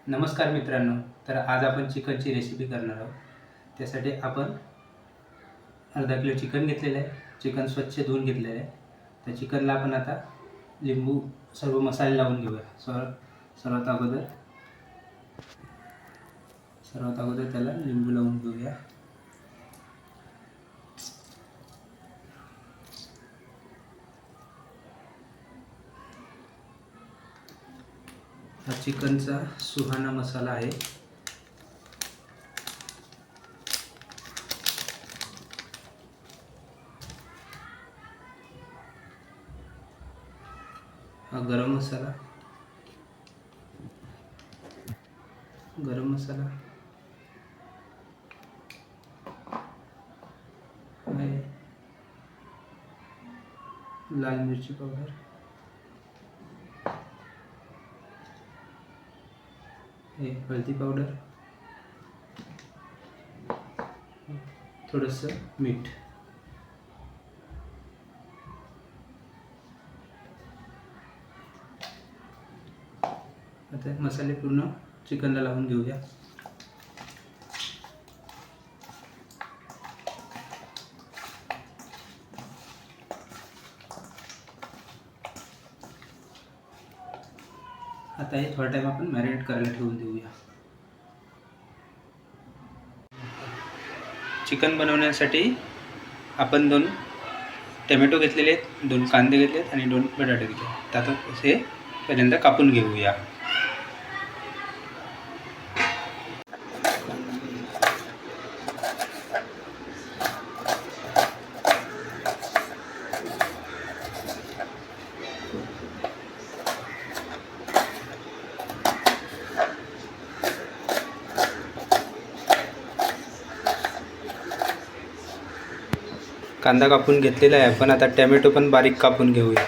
नमस्कार मित्रांनो. तर आज आपण चिकनची रेसिपी करणार आहोत. त्यासाठी आपण अर्धा किलो चिकन घेतलेलं आहे. चिकन स्वच्छ धुवून घेतलेलं आहे. त्या चिकनला आपण आता लिंबू सर्व मसाले लावून घेऊया. सर्वात अगोदर त्याला लिंबू लावून घेऊया. हा चिकनचा सुहाना मसाला आहे. हा गरम मसाला आहे. लाल मिरची पावडर, हे हळदी पावडर, थोडंसं मीठ. आता मसाले पूर्ण चिकनला लावून घेऊया. आता हे थोडा टाइम आपण मॅरिनेट करायला ठेवून देऊया. चिकन बनवण्यासाठी आपण 2 टोमॅटो घेतलेले आहेत, 2 कांदे घेतले आहेत आणि 2 बटाटे घेतले आहेत. आता हे पहिल्यांदा कापून घेऊया. कांदा कापून घेतलेला आहे आपण. आता टोमॅटो पण बारीक कापून घेऊया.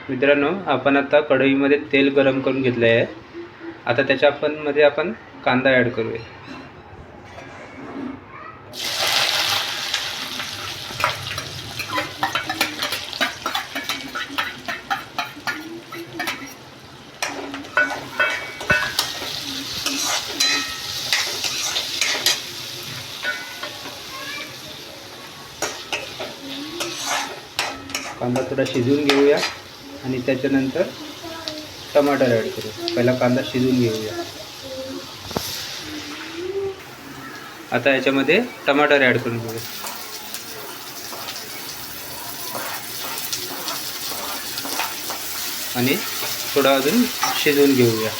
मित्रांनो, आपण आता कढईमध्ये तेल गरम करून घेतले आहे. आता त्याच्या आपण कांदा ॲड करूया. कांदा थोडा शिजवून घेऊया आणि त्याच्यानंतर टमाटर ॲड करू. पहिला कांदा शिजवून घेऊया. आता याच्यामध्ये टमाटर ॲड करून घेऊया आणि थोडा अजून शिजवून घेऊया.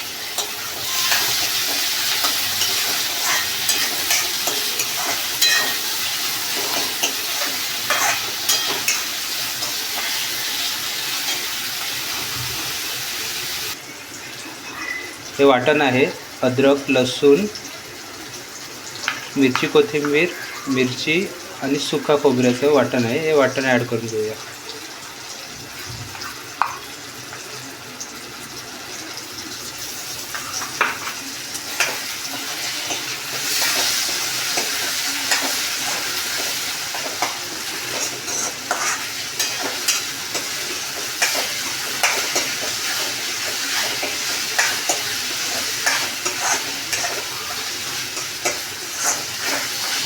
हे वाटण आहे. अद्रक, लसूण, मिरची, कोथिंबीर, मिरची आणि सुका खोबऱ्याचं वाटण आहे. हे वाटण ॲड करून घेऊया.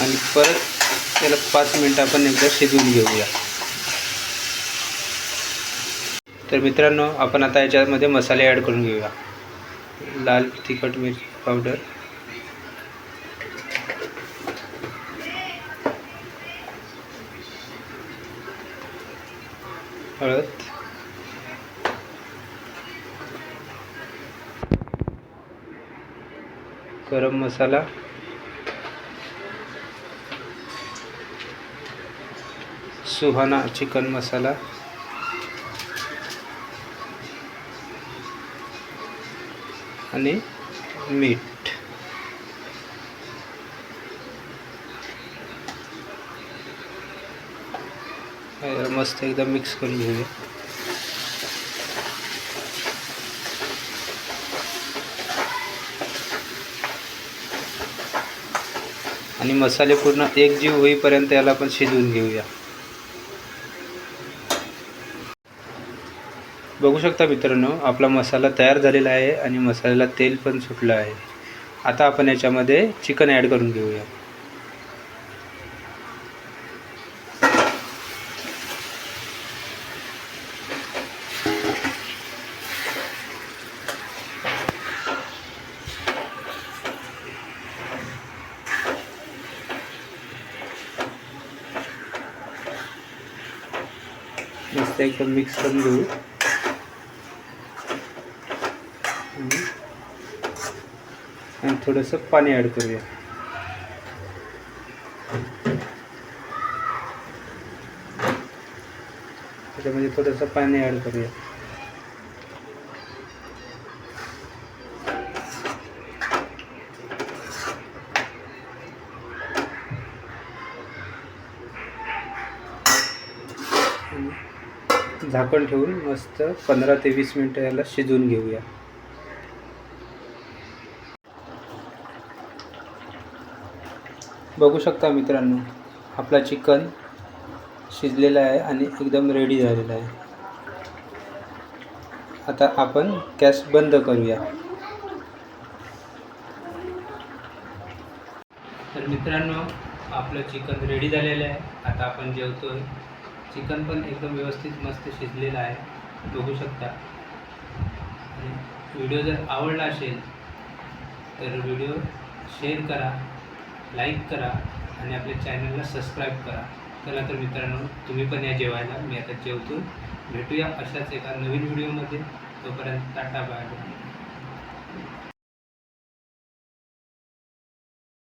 आणि परत त्याला 5 मिनिटं आपण एकदा शिजवून घेऊया. तर मित्रांनो, आपण आता याच्यामध्ये मसाले ॲड करून घेऊया. लाल तिखट मिरची पावडर, हळद, गरम मसाला, सुहाना चिकन मसाला आणि मीठ. मस्त एकदम मिक्स करून घेऊया. आणि मसाले पूर्ण एकजीव होईपर्यंत याला पण शिजवून घेऊया. बघू शकता मित्रांनो, आपला मसाला तयार झालेला आहे आणि मसाल्याला तेल पण सुटलं आहे. आता आपण याच्यामध्ये चिकन ॲड करून घेऊया. मस्त एकदम मिक्स करून घेऊ. आणि थोडंसं पाणी ॲड करूया. त्याच्यामध्ये थोडंसं पाणी ॲड करूया. झाकण ठेवून मस्त 15 ते 20 मिनटं याला शिजवून घेऊया. बघू शकता मित्रांनो, आपला चिकन शिजलेला आहे आणि एकदम रेडी झालेला आहे. आता आपण गॅस बंद करूया. तर मित्रांनो, आपलं चिकन रेडी झालेलं आहे. आता आपण जेवतोय. चिकन पण एकदम व्यवस्थित मस्त शिजलेलं आहे, बघू शकता. आणि व्हिडिओ जर आवडला असेल तर व्हिडिओ शेअर करा, लाईक करा आणि आपल्या चॅनलला सबस्क्राईब करा. चला तर मित्रांनो, तुम्ही पण या जेवायला. मी आता जेवतो. भेटूया अशाच एका नवीन व्हिडिओमध्ये. तोपर्यंत टाटा बाय बाय.